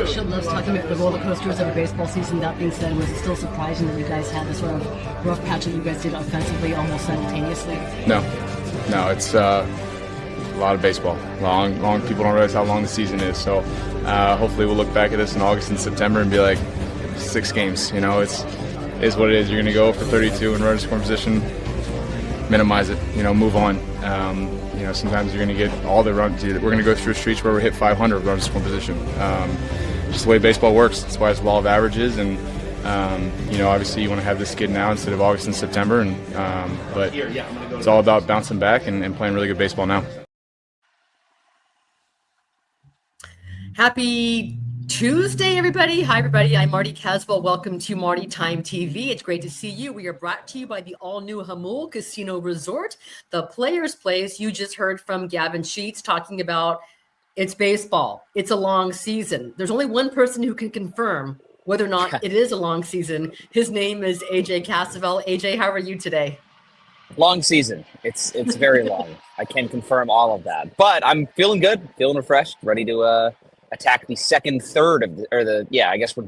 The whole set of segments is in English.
much loves talking about the roller coasters of a baseball season. That being said, was it still surprising that you guys had this sort of rough patch that you guys did offensively almost simultaneously? No, it's a lot of baseball. Long. People don't realize how long the season is. So hopefully we'll look back at this in August and September and be like, 6 games. You know, it's what it is. You're going to go for 32 in runner scoring position, minimize it. You know, move on. You know, sometimes you're going to get all the runs. We're going to go through streets where we hit 500 runners scoring position. Just the way baseball works. That's why it's law of averages. And you know, obviously you want to have this skid now instead of August and September. And but it's all about bouncing back and playing really good baseball now. Happy Tuesday, everybody. Hi, everybody. I'm Marty Casssavell. Welcome to Marty Time TV. It's great to see you. We are brought to you by the all-new Hamul Casino Resort, the Players Place. You just heard from Gavin Sheets talking about it's baseball. It's a long season. There's only one person who can confirm whether or not it is a long season. His name is AJ Cassavell. AJ, how are you today? Long season. It's very long. I can confirm all of that. But I'm feeling good, feeling refreshed, ready to attack the I guess we're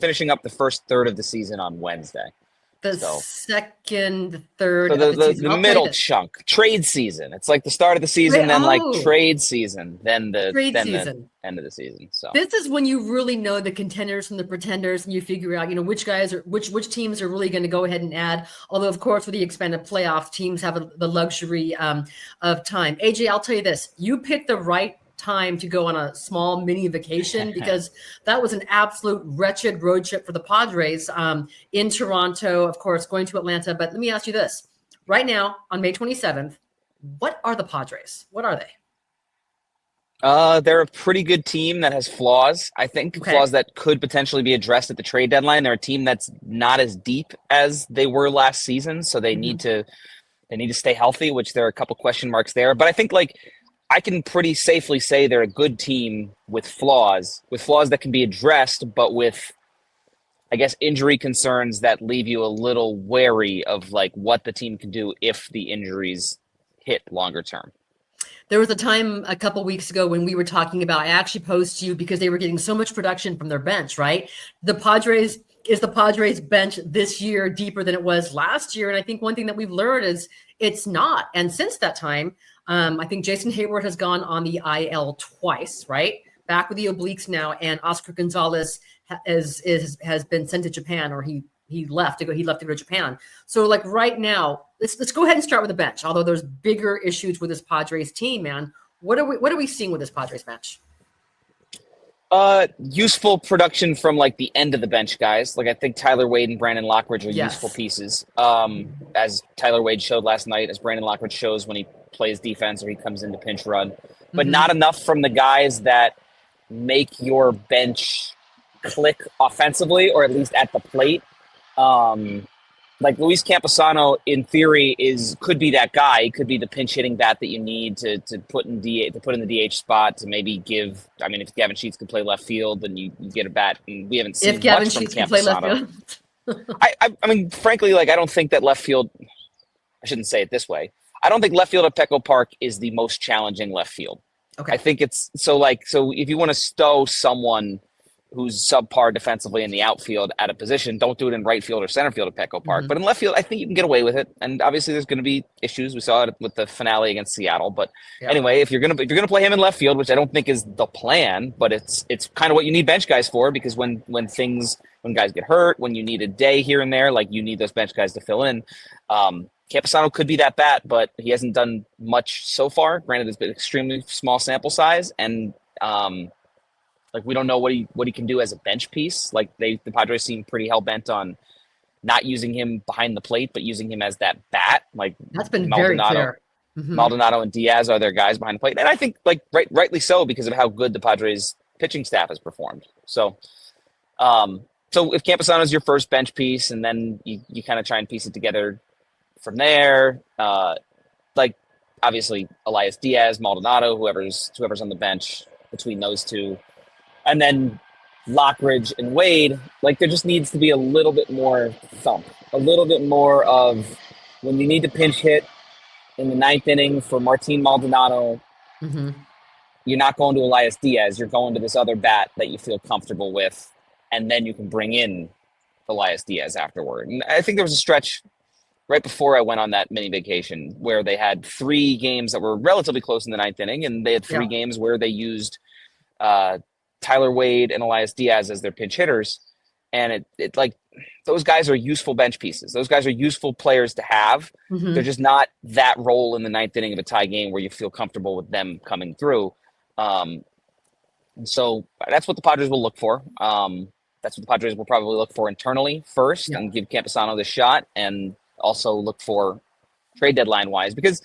finishing up the first third of the season on Wednesday. The third so of the season. The middle chunk, trade season. It's like the start of the season, then like trade season, then the end of the season. So this is when you really know the contenders from the pretenders, and you figure out, you know, which teams are really going to go ahead and add. Although, of course, with the expanded playoffs, teams have the luxury of time. AJ, I'll tell you this: you picked the right time to go on a small mini vacation, because that was an absolute wretched road trip for the Padres in Toronto, of course, going to Atlanta. But let me ask you this. Right now, on May 27th, what are the Padres? What are they? They're a pretty good team that has flaws, I think, flaws that could potentially be addressed at the trade deadline. They're a team that's not as deep as they were last season, so they need to stay healthy, which there are a couple question marks there. But I think, like, I can pretty safely say they're a good team with flaws that can be addressed, but with, I guess, injury concerns that leave you a little wary of like what the team can do if the injuries hit longer term. There was a time a couple weeks ago when we were talking about, I actually posed to you because they were getting so much production from their bench, right? The Padres bench this year deeper than it was last year? And I think one thing that we've learned is it's not. And since that time, I think Jason Hayward has gone on the IL twice, right? Back with the obliques now, and Oscar Gonzalez has been sent to Japan, or he left to go to Japan. So like right now, let's go ahead and start with the bench. Although there's bigger issues with this Padres team, man. What are we seeing with this Padres bench? Useful production from like the end of the bench guys. Like I think Tyler Wade and Brandon Lockridge are useful pieces. As Tyler Wade showed last night, as Brandon Lockridge shows when he plays defense or he comes into pinch run, but not enough from the guys that make your bench click offensively, or at least at the plate. Like Luis Camposano, in theory, could be that guy. He could be the pinch hitting bat that you need to put in the DH spot to maybe give. I mean, if Gavin Sheets could play left field, then you get a bat. And we haven't seen if Gavin much Sheets from can play left Camposano. field. I mean, frankly, like I don't think that left field. I shouldn't say it this way. I don't think left field at Petco Park is the most challenging left field. Okay. I think it's so if you want to stow someone who's subpar defensively in the outfield at a position, don't do it in right field or center field at Petco Park. But in left field, I think you can get away with it. And obviously there's going to be issues. We saw it with the finale against Seattle. But anyway, if you're going to play him in left field, which I don't think is the plan, but it's kind of what you need bench guys for, because when guys get hurt, when you need a day here and there, like you need those bench guys to fill in. Camposano could be that bat, but he hasn't done much so far. Granted, it's been extremely small sample size, and like we don't know what he can do as a bench piece. Like the Padres seem pretty hell bent on not using him behind the plate, but using him as that bat. Like that's been Maldonado, very clear. Maldonado and Diaz are their guys behind the plate, and I think like rightly so, because of how good the Padres pitching staff has performed. So, so if Camposano is your first bench piece, and then you kind of try and piece it together from there, like obviously Elias Diaz, Maldonado, whoever's on the bench between those two. And then Lockridge and Wade, like there just needs to be a little bit more thump, a little bit more of when you need to pinch hit in the ninth inning for Martin Maldonado. you're not going to Elias Diaz. You're going to this other bat that you feel comfortable with, and then you can bring in Elias Diaz afterward. And I think there was a stretch right before I went on that mini vacation where they had 3 games that were relatively close in the 9th inning, and they had 3 games where they used Tyler Wade and Elias Diaz as their pinch hitters. And it like, those guys are useful bench pieces. Those guys are useful players to have. Mm-hmm. They're just not that role in the 9th inning of a tie game where you feel comfortable with them coming through. So that's what the Padres will look for. That's what the Padres will probably look for internally first and give Campusano the shot, and also look for trade deadline wise, because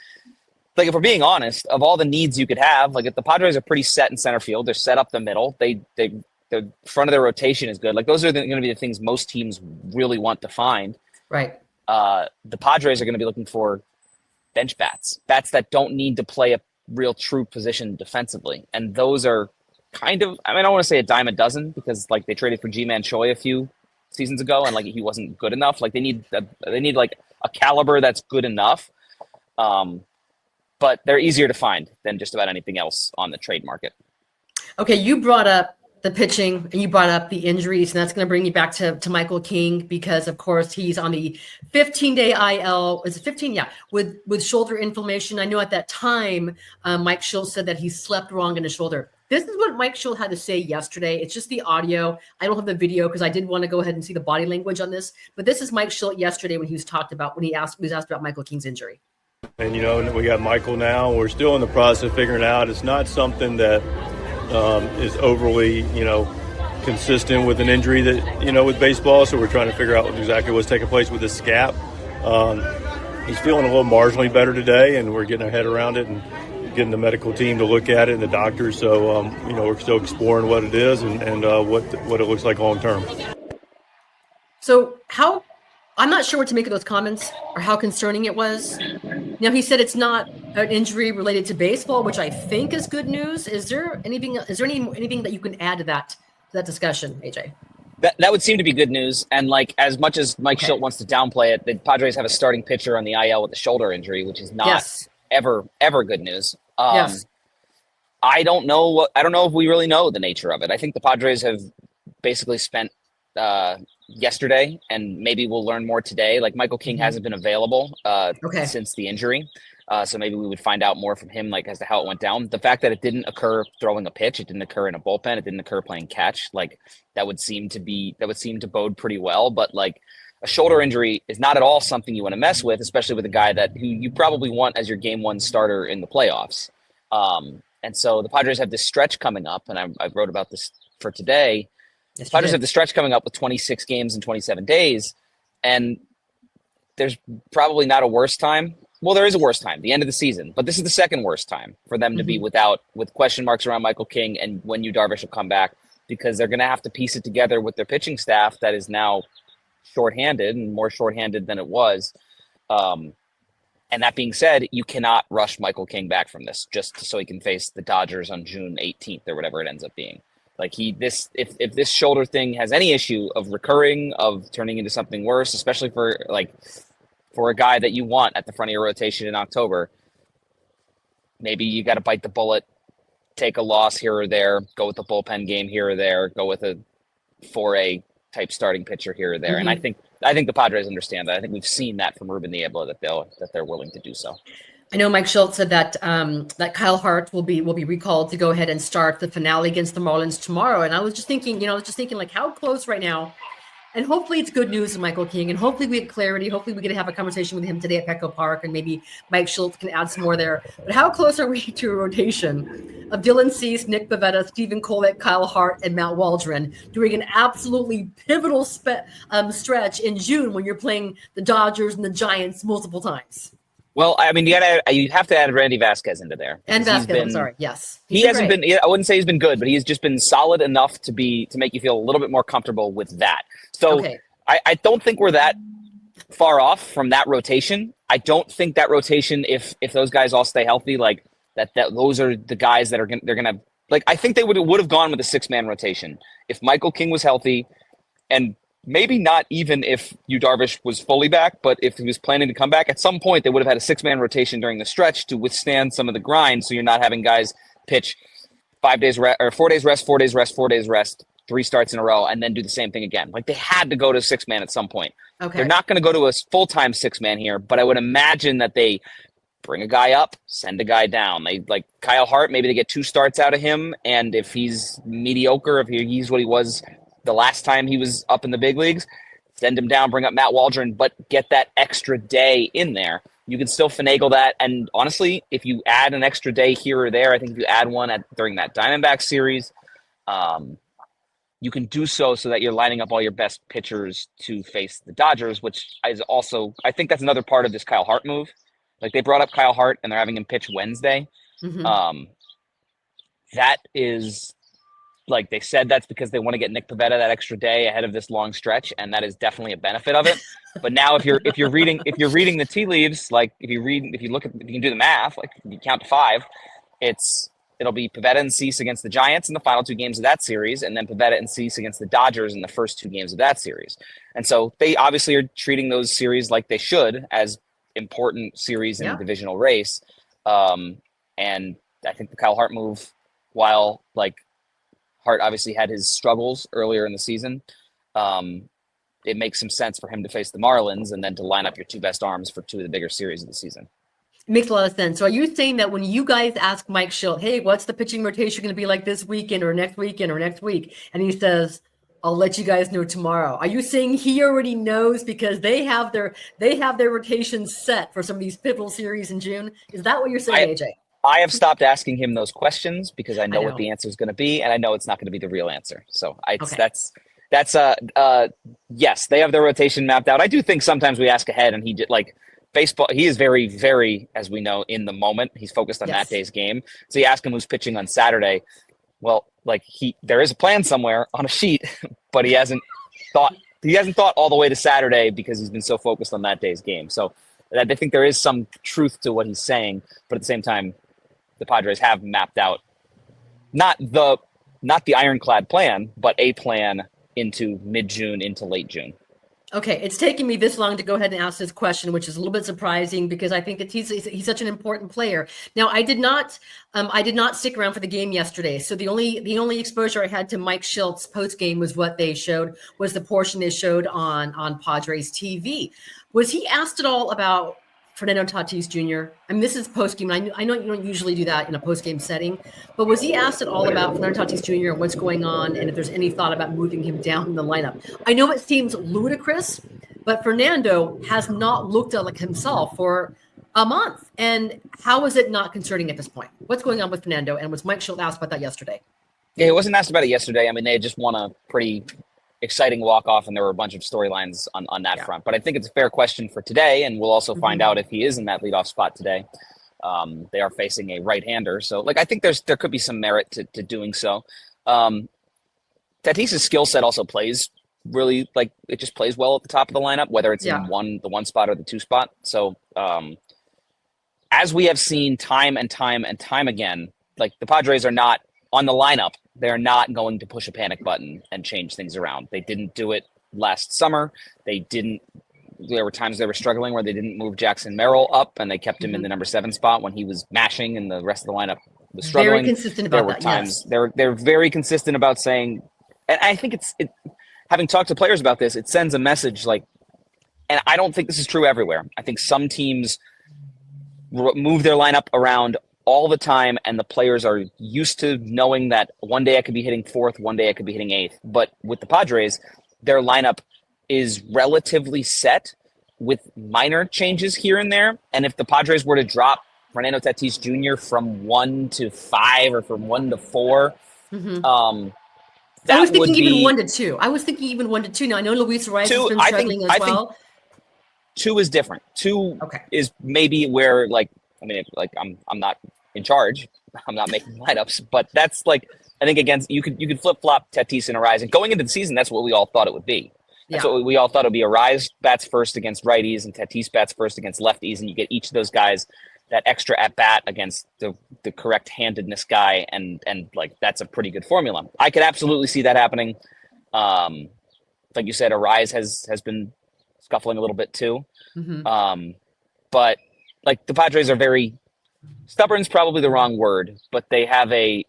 like, if we're being honest, of all the needs you could have, like, if the Padres are pretty set in center field, they're set up the middle, the front of their rotation is good. Like, those are going to be the things most teams really want to find. Right. The Padres are going to be looking for bench bats that don't need to play a real true position defensively. And those are kind of, I mean, I don't want to say a dime a dozen, because like, they traded for G-Man Choi a few seasons ago, and like, he wasn't good enough. Like, they need like a caliber that's good enough. But they're easier to find than just about anything else on the trade market. Okay, you brought up the pitching and you brought up the injuries, and that's going to bring you back to Michael King, because of course he's on the 15-day IL. Is it 15? Yeah, with shoulder inflammation. I know at that time, Mike Schultz said that he slept wrong in his shoulder. This is what Mike Schultz had to say yesterday. It's just the audio. I don't have the video because I did want to go ahead and see the body language on this. But this is Mike Schultz yesterday when he was asked about Michael King's injury. And, we got Michael now. We're still in the process of figuring out. It's not something that is overly, consistent with an injury that, with baseball. So we're trying to figure out exactly what's taking place with his scap. He's feeling a little marginally better today, and we're getting our head around it and getting the medical team to look at it and the doctors. So, we're still exploring what it is and what it looks like long term. So I'm not sure what to make of those comments or how concerning it was. Now, he said it's not an injury related to baseball, which I think is good news. Is there anything that you can add to that discussion, AJ? That would seem to be good news. And like, as much as Mike Schultz wants to downplay it, the Padres have a starting pitcher on the IL with a shoulder injury, which is not ever good news. I don't know if we really know the nature of it. I think the Padres have basically spent yesterday, and maybe we'll learn more today. Like, Michael King hasn't been available since the injury. So maybe we would find out more from him, like, as to how it went down. The fact that it didn't occur throwing a pitch, it didn't occur in a bullpen, it didn't occur playing catch, like, that would seem to bode pretty well. But like, a shoulder injury is not at all something you want to mess with, especially with a guy who you probably want as your game 1 starter in the playoffs. And so the Padres have this stretch coming up, and I wrote about this for today. The Padres have the stretch coming up with 26 games in 27 days, and there's probably not a worse time. Well, there is a worse time, the end of the season, but this is the second worst time for them to be with question marks around Michael King and when Darvish will come back, because they're going to have to piece it together with their pitching staff that is now shorthanded and more shorthanded than it was. And that being said, you cannot rush Michael King back from this just so he can face the Dodgers on June 18th or whatever it ends up being. Like, if this shoulder thing has any issue of recurring, of turning into something worse, especially for a guy that you want at the front of your rotation in October, maybe you got to bite the bullet, take a loss here or there, go with the bullpen game here or there, go with a 4A type starting pitcher here or there. And I think the Padres understand that. I think we've seen that from Ruben Niebla that they're willing to do so. I know Mike Schultz said that that Kyle Hart will be recalled to go ahead and start the finale against the Marlins tomorrow. And I was just thinking, like, how close right now. And hopefully it's good news to Michael King, and hopefully we get clarity. Hopefully we get to have a conversation with him today at Petco Park, and maybe Mike Schultz can add some more there. But how close are we to a rotation of Dylan Cease, Nick Pivetta, Stephen Kolek, Kyle Hart, and Matt Waldron during an absolutely pivotal stretch in June when you're playing the Dodgers and the Giants multiple times? Well, I mean, you have to add Randy Vasquez into there. And Vasquez, I'm sorry, yes. He hasn't been. I wouldn't say he's been good, but he's just been solid enough to make you feel a little bit more comfortable with that. So I don't think we're that far off from that rotation. I don't think that rotation, if those guys all stay healthy, like that those are the guys that they're gonna, like, I think they would have gone with a 6-man rotation if Michael King was healthy, and maybe not even if Darvish was fully back, but if he was planning to come back, at some point they would have had a 6-man rotation during the stretch to withstand some of the grind, so you're not having guys pitch 5 days rest or 4 days rest, 4 days rest, 4 days rest, 3 starts in a row, and then do the same thing again. Like they had to go to 6-man at some point. Okay. They're not going to go to a full-time 6-man here, but I would imagine that they bring a guy up, send a guy down. They like Kyle Hart, maybe they get 2 starts out of him, and if he's mediocre, if he's what he was the last time he was up in the big leagues, send him down, bring up Matt Waldron, but get that extra day in there. You can still finagle that, and honestly, if you add an extra day here or there, I think if you add one during that Diamondback series, you can do so that you're lining up all your best pitchers to face the Dodgers, which is also, I think that's another part of this Kyle Hart move. Like they brought up Kyle Hart and they're having him pitch Wednesday. That is like they said that's because they want to get Nick Pivetta that extra day ahead of this long stretch, and that is definitely a benefit of it. But now if you're reading the tea leaves, like if you can do the math, like if you count to 5, it'll be Pivetta and Cease against the Giants in the final 2 games of that series, and then Pivetta and Cease against the Dodgers in the first 2 games of that series. And so they obviously are treating those series like they should as important series in the divisional race. And I think the Kyle Hart move, while like Hart obviously had his struggles earlier in the season, it makes some sense for him to face the Marlins and then to line up your 2 best arms for 2 of the bigger series of the season. Makes a lot of sense. So are you saying that when you guys ask Mike Shildt, hey, what's the pitching rotation going to be like this weekend or next weekend or next week? And he says, I'll let you guys know tomorrow. Are you saying he already knows because they have their rotations set for some of these pivotal series in June? Is that what you're saying, AJ? I have stopped asking him those questions because I know what the answer is going to be, and I know it's not going to be the real answer. So that's yes, they have their rotation mapped out. I do think sometimes we ask ahead, and he did like baseball. He is very, very, as we know, in the moment. He's focused on that day's game. So you ask him who's pitching on Saturday. Well, like there is a plan somewhere on a sheet, but he hasn't thought all the way to Saturday because he's been so focused on that day's game. So I think there is some truth to what he's saying, but at the same time, the Padres have mapped out not the ironclad plan, but a plan into mid-June, into late June. Okay, it's taken me this long to go ahead and ask this question, which is a little bit surprising because I think that he's such an important player. Now, I did not stick around for the game yesterday, so the only exposure I had to Mike Shilt's post game was what they showed, was the portion they showed on Padres TV. Was he asked at all about Fernando Tatis Jr.? I mean, this is post game. I know you don't usually do that in a post game setting, but was he asked at all about Fernando Tatis Jr. and what's going on, and if there's any thought about moving him down in the lineup? I know it seems ludicrous, but Fernando has not looked like himself for a month. And how is it not concerning at this point? What's going on with Fernando? And was Mike Shildt asked about that yesterday? Yeah, he wasn't asked about it yesterday. I mean, they had just won a pretty exciting walk-off, and there were a bunch of storylines on that front. But I think it's a fair question for today, and we'll also find out if he is in that leadoff spot today. They are facing a right-hander. So, like, I think there could be some merit to doing so. Tatis's skill set also plays really, like, it just plays well at the top of the lineup, whether it's in the 1 spot or the 2 spot. So, as we have seen time and time and time again, like, the Padres are not on the lineup. They're not going to push a panic button and change things around. They didn't do it last summer. There were times they were struggling where they didn't move Jackson Merrill up, and they kept him in the number 7 spot when he was mashing and the rest of the lineup was struggling. Very consistent about that. There were times they're very consistent about saying, and I think having talked to players about this, it sends a message like, and I don't think this is true everywhere. I think some teams move their lineup around all the time, and the players are used to knowing that one day I could be hitting 4th, one day I could be hitting 8th. But with the Padres, their lineup is relatively set with minor changes here and there. And if the Padres were to drop Fernando Tatis Jr. from 1 to 5 or from 1 to 4, I was thinking even 1 to 2. I was thinking even 1 to 2. Now I know Luis Rice has been struggling as well. Think 2 is different. 2 is maybe where, like, I mean, like I'm not in charge. I'm not making lineups, but that's like, I think against you could flip flop Tatis and Arise, and going into the season, that's what we all thought it would be. That's what we all thought it would be. Arise bats first against righties, and Tatis bats first against lefties, and you get each of those guys that extra at bat against the correct handedness guy, and like that's a pretty good formula. I could absolutely see that happening. Like you said, Arise has been scuffling a little bit too, but. Like the Padres are very stubborn's probably the wrong word, but they have a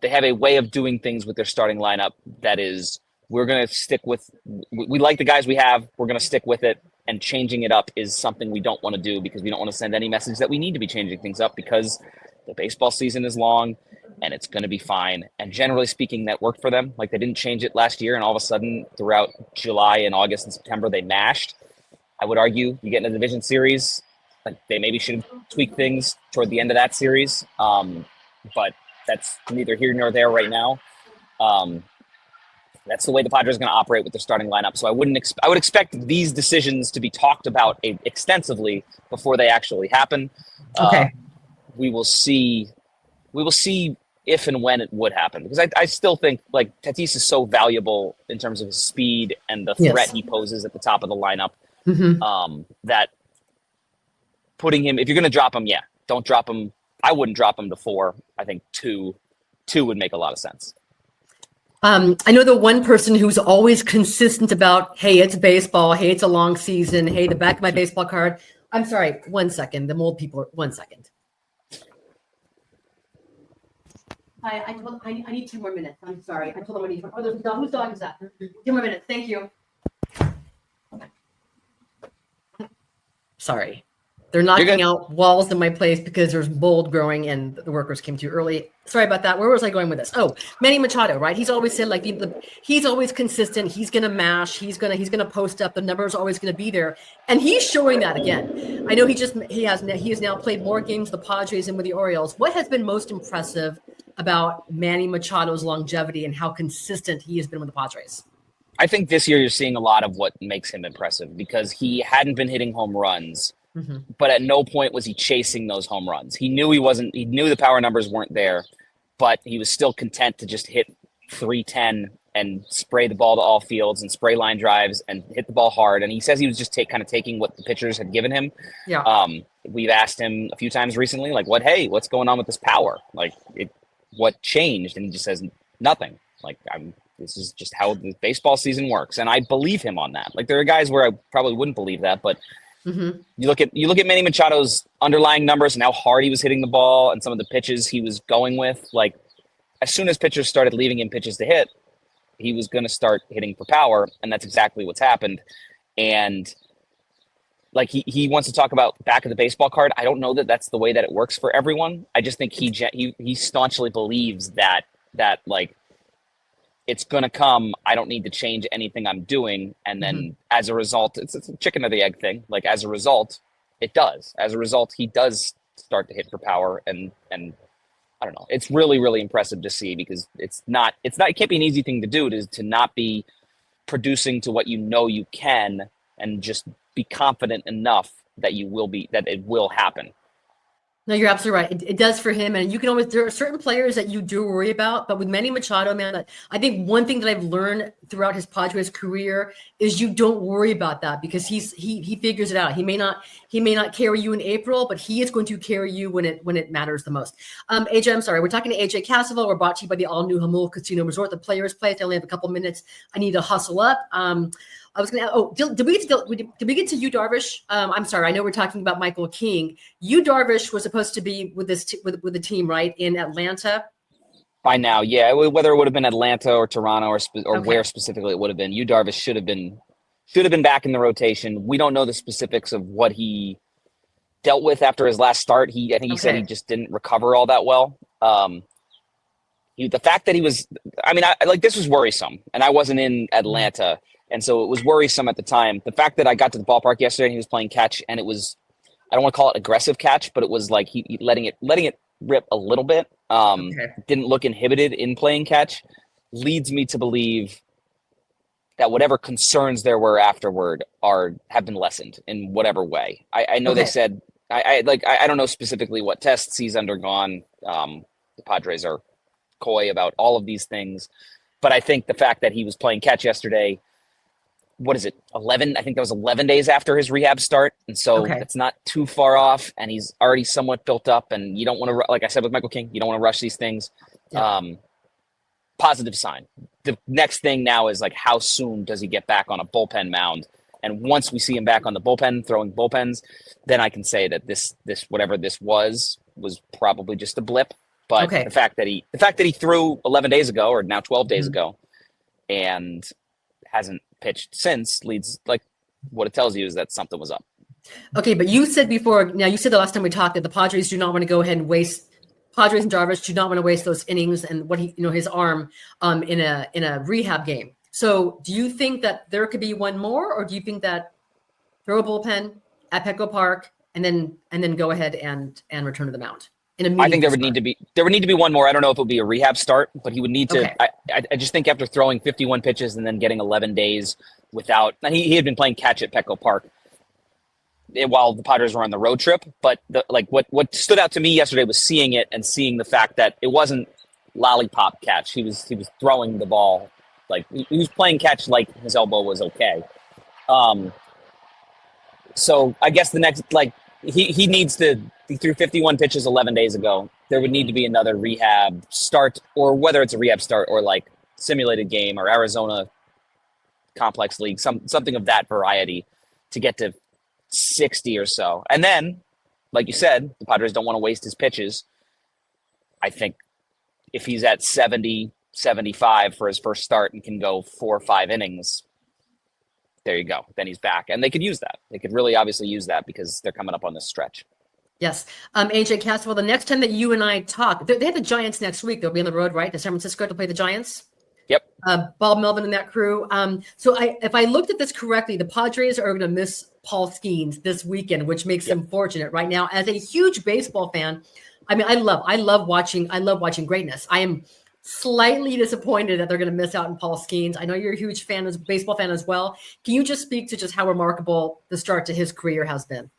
they have a way of doing things with their starting lineup that is, we're going to stick with, we like the guys we have, we're going to stick with it, and changing it up is something we don't want to do because we don't want to send any message that we need to be changing things up because the baseball season is long and it's going to be fine. And generally speaking, that worked for them. Like, they didn't change it last year, and all of a sudden throughout July and August and September, they mashed. I would argue you get in a division series, like, they maybe should have tweaked things toward the end of that series. But that's neither here nor there right now. That's the way the Padres are going to operate with their starting lineup. So I would expect these decisions to be talked about extensively before they actually happen. Okay. We will see if and when it would happen, because I still think, like, Tatis is so valuable in terms of his speed and the threat he poses at the top of the lineup, that putting him, if you're going to drop him, don't drop him. I wouldn't drop him to 4. I think 2 would make a lot of sense. I know the one person who's always consistent about, hey, it's baseball. Hey, it's a long season. Hey, the back of my baseball card. I'm sorry. 1 second. The old people. 1 second. I need 2 more minutes. I'm sorry. I told them I need. Oh, there's a dog. Whose dog is that? 2 more minutes. Thank you. Sorry. They're knocking out walls in my place because there's mold growing and the workers came too early. Sorry about that. Where was I going with this? Oh, Manny Machado, right? He's always said, like, he's always consistent. He's gonna mash. He's gonna post up. The numbers are always gonna be there, and he's showing that again. I know he has now played more games with the Padres and with the Orioles. What has been most impressive about Manny Machado's longevity and how consistent he has been with the Padres? I think this year you're seeing a lot of what makes him impressive because he hadn't been hitting home runs. But at no point was he chasing those home runs. He knew he knew the power numbers weren't there, but he was still content to just hit 310 and spray the ball to all fields and spray line drives and hit the ball hard. And he says he was just kind of taking what the pitchers had given him. Yeah. We've asked him a few times recently, like, what's going on with this power? Like, what changed? And he just says nothing. Like, this is just how the baseball season works. And I believe him on that. Like, there are guys where I probably wouldn't believe that, but you look at Manny Machado's underlying numbers and how hard he was hitting the ball and some of the pitches he was going with. Like, as soon as pitchers started leaving him pitches to hit, he was going to start hitting for power, and that's exactly what's happened. And, like, he wants to talk about back of the baseball card. I don't know that that's the way that it works for everyone. I just think he staunchly believes that like, it's going to come. I don't need to change anything I'm doing. And then as a result, it's a chicken or the egg thing. Like, as a result, it does. As a result, he does start to hit for power. And I don't know. It's really, really impressive to see because it can't be an easy thing to do to not be producing to what you know you can and just be confident enough that it will happen. No, you're absolutely right. It does for him. And you can always, there are certain players that you do worry about, but with Manny Machado, man, I think one thing that I've learned throughout his Padres career is you don't worry about that because he figures it out. He may not carry you in April, but he is going to carry you when it matters the most. AJ, I'm sorry. We're talking to AJ Cassavell. We're brought to you by the all new Hamul Casino Resort, the Players Place. I only have a couple minutes. I need to hustle up. I was going to, did we get to Yu Darvish? I'm sorry. I know we're talking about Michael King. Yu Darvish was supposed to be with with the team, right? In Atlanta. By now. Yeah. Whether it would have been Atlanta or Toronto or where specifically it would have been, Yu Darvish should have been back in the rotation. We don't know the specifics of what he dealt with after his last start. I think he said he just didn't recover all that well. The fact that he was, this was worrisome and I wasn't in Atlanta. And so it was worrisome at the time. The fact that I got to the ballpark yesterday and he was playing catch and it was, I don't want to call it aggressive catch, but it was like he letting it rip a little bit. Didn't look inhibited in playing catch, leads me to believe that whatever concerns there were afterward have been lessened in whatever way. I know they said, I don't know specifically what tests he's undergone. The Padres are coy about all of these things, but I think the fact that he was playing catch yesterday, what is it, 11? I think that was 11 days after his rehab start. And so it's not too far off and he's already somewhat built up and you don't want to, like I said with Michael King, you don't want to rush these things. Yeah. Positive sign. The next thing now is like, how soon does he get back on a bullpen mound? And once we see him back on the bullpen, throwing bullpens, then I can say that this whatever this was probably just a blip But Okay. the fact that he threw 11 days ago, or now 12 days ago, and hasn't pitched since, leads, like, what it tells you is that something was up. Okay, but you said before, now you said the last time we talked that the Padres do not want to go ahead and waste, Padres and Darvish do not want to waste those innings and what he, his arm in a rehab game. So do you think that there could be one more, or do you think that throw a bullpen at Petco Park and then go ahead and return to the mound? I think there would need to be one more. I don't know if it would be a rehab start, but he would need to. Okay. I just think after throwing 51 pitches and then getting 11 days without, he had been playing catch at Petco Park while the Padres were on the road trip. But what stood out to me yesterday was seeing it and seeing the fact that it wasn't lollipop catch. He was throwing the ball, like he was playing catch like his elbow was okay. So I guess the next, he needs to. He threw 51 pitches 11 days ago. There would need to be another rehab start, or whether it's a rehab start or like simulated game or Arizona complex league, something of that variety to get to 60 or so. And then, like you said, the Padres don't want to waste his pitches. I think if he's at 70, 75 for his first start and can go 4 or 5 innings, there you go. Then he's back. And they could use that. They could really obviously use that because they're coming up on this stretch. Yes. AJ Casssavell, the next time that you and I talk, they have the Giants next week. They'll be on the road, right, to San Francisco to play the Giants? Yep. Bob Melvin and that crew. So if I looked at this correctly, the Padres are going to miss Paul Skeens this weekend, which makes them fortunate right now. As a huge baseball fan, I mean, I love watching greatness. I am slightly disappointed that they're going to miss out on Paul Skeens. I know you're a huge baseball fan as well. Can you just speak to just how remarkable the start to his career has been?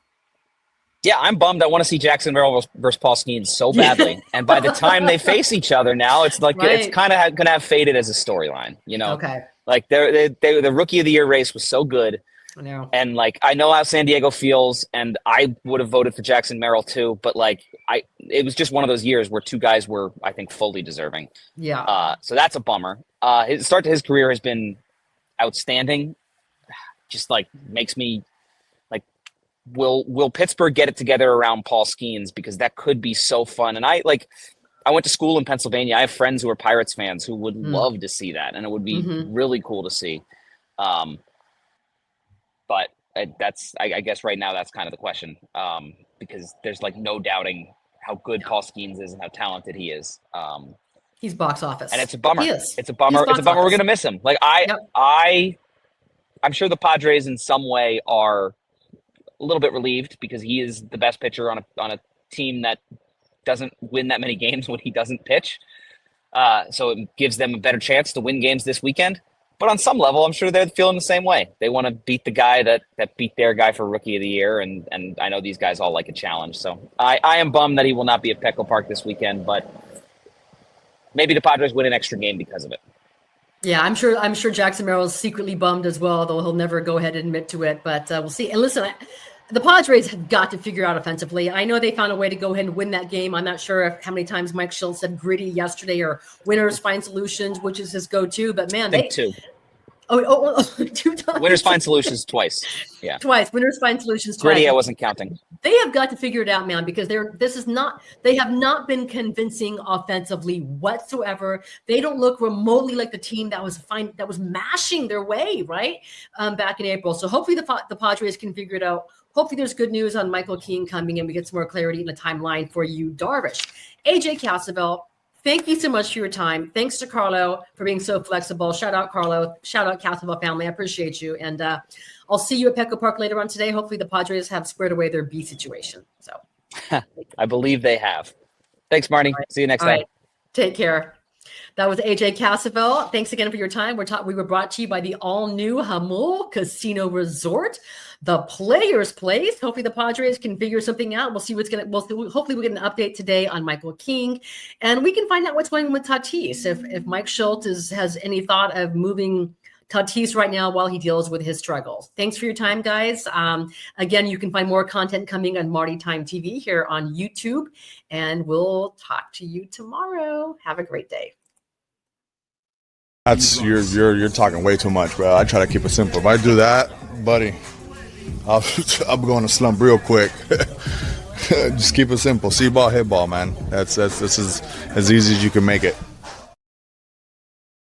Yeah, I'm bummed. I want to see Jackson Merrill versus Paul Skeens so badly. And by the time they face each other now, it's like it's kind of going to have faded as a storyline, Okay. Like the Rookie of the Year race was so good. I know. And I know how San Diego feels, and I would have voted for Jackson Merrill too, but it was just one of those years where two guys were, I think, fully deserving. Yeah. So that's a bummer. His start to his career has been outstanding. Just makes me will Pittsburgh get it together around Paul Skeens, because that could be so fun. And I went to school in Pennsylvania. I have friends who are Pirates fans who would love to see that, and it would be really cool to see. But I guess right now that's kind of the question, because there's no doubting how good Paul Skeens is and how talented he is. He's box office, and it's a bummer. He is. It's a bummer. It's a bummer. We're gonna miss him. I'm sure the Padres in some way are a little bit relieved, because he is the best pitcher on a team that doesn't win that many games when he doesn't pitch. So it gives them a better chance to win games this weekend. But on some level, I'm sure they're feeling the same way. They want to beat the guy that beat their guy for Rookie of the Year, and I know these guys all like a challenge. So I am bummed that he will not be at Petco Park this weekend, but maybe the Padres win an extra game because of it. Yeah, I'm sure Jackson Merrill is secretly bummed as well, though he'll never go ahead and admit to it. But we'll see. And listen, the Padres have got to figure out offensively. I know they found a way to go ahead and win that game. I'm not sure how many times Mike Schultz said gritty yesterday, or winners find solutions, which is his go-to. But man, I think two. 2 times. Winners find solutions twice. Yeah. Twice. Winners find solutions twice. Gritty, I wasn't counting. They have got to figure it out, man, because they have not been convincing offensively whatsoever. They don't look remotely like the team that was mashing their way, right? Back in April. So hopefully the Padres can figure it out. Hopefully there's good news on Michael King coming in. We get some more clarity in the timeline for you, Darvish. AJ Cassavell, thank you so much for your time. Thanks to Carlo for being so flexible. Shout out Carlo. Shout out Cassavell family. I appreciate you. And I'll see you at Petco Park later on today. Hopefully the Padres have squared away their B situation. So I believe they have. Thanks, Marty. Right. See you next time. Right. Take care. That was AJ Cassavell. Thanks again for your time. We were brought to you by the all-new Hamul Casino Resort, the Players Place. Hopefully the Padres can figure something out. We'll see hopefully we'll get an update today on Michael King, and we can find out what's going on with Tatís. If Mike Schultz has any thought of moving Tatís right now while he deals with his struggles. Thanks for your time, guys. Again, you can find more content coming on Marty Time TV here on YouTube, and we'll talk to you tomorrow. Have a great day. That's you're talking way too much, bro. I try to keep it simple. If I do that, buddy, I'll be going to slump real quick. Just keep it simple. See ball, hit ball, man. That's as easy as you can make it.